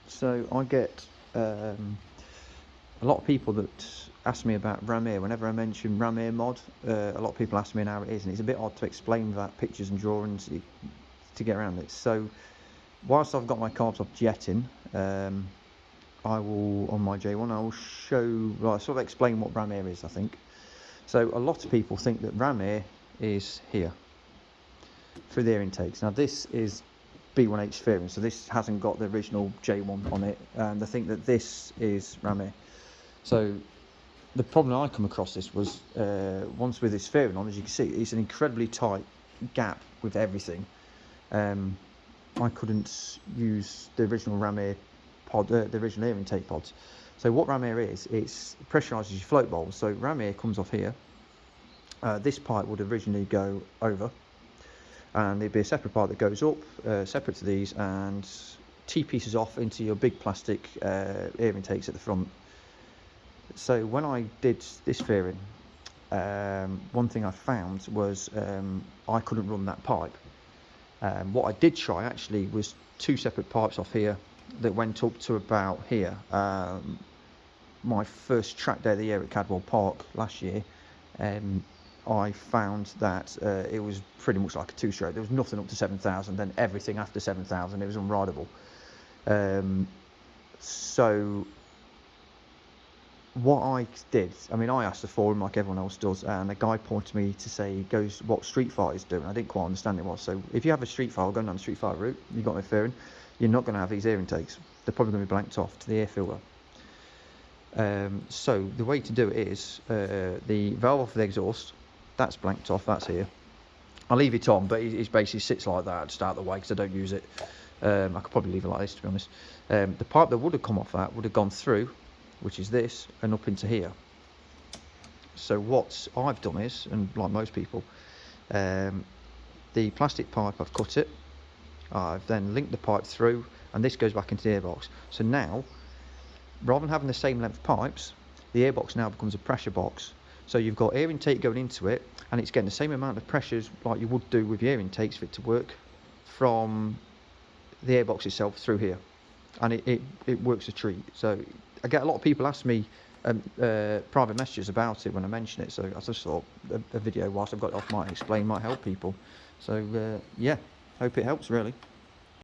So I get a lot of people that ask me about ram air. Whenever I mention ram air mod, a lot of people ask me how it is, and it's a bit odd to explain without pictures and drawings to get around it. So whilst I've got my carbs off jetting, I will, on my J1, I will show, well, sort of explain what ram air is, I think. So a lot of people think that ram air is here through the air intakes. Now this is B1H fairing, so this hasn't got the original J1 on it, and they think that this is ram air. So the problem I come across this was once with this fairing on, as you can see, it's an incredibly tight gap with everything. I couldn't use the original ram air pod, the original air intake pods. So what ram air is, it's pressurises your float bowls. So ram air comes off here. This pipe would originally go over, and there'd be a separate pipe that goes up, separate to these, and T-pieces off into your big plastic air intakes at the front. So when I did this fairing, one thing I found was I couldn't run that pipe. What I did try actually was two separate pipes off here that went up to about here. My first track day of the year at Cadwell Park last year, I found that it was pretty much like a two-stroke. There was nothing up to 7,000, then everything after 7,000, it was unrideable. So what I did, I mean, I asked the forum like everyone else does, and a guy pointed me to say, goes, what Street Fighter is doing. I didn't quite understand it was. So if you have a Street Fighter going down the Street Fighter route, you've got no fairing, you're not going to have these air intakes. They're probably going to be blanked off to the air filter. So the way to do it is the valve off the exhaust, that's blanked off, that's here. I'll leave it on, but it basically sits like that, just out of the way, because I don't use it. I could probably leave it like this, to be honest. The pipe that would have come off that would have gone through, which is this, and up into here. So what I've done is, and like most people, the plastic pipe, I've cut it, I've then linked the pipe through, and this goes back into the airbox. So now, rather than having the same length pipes, the airbox now becomes a pressure box. So you've got air intake going into it, and it's getting the same amount of pressures like you would do with your air intakes for it to work from the airbox itself through here, and it works a treat. So I get a lot of people ask me private messages about it when I mention it, so I just thought a video whilst I've got it off might explain, might help people. So yeah, hope it helps really.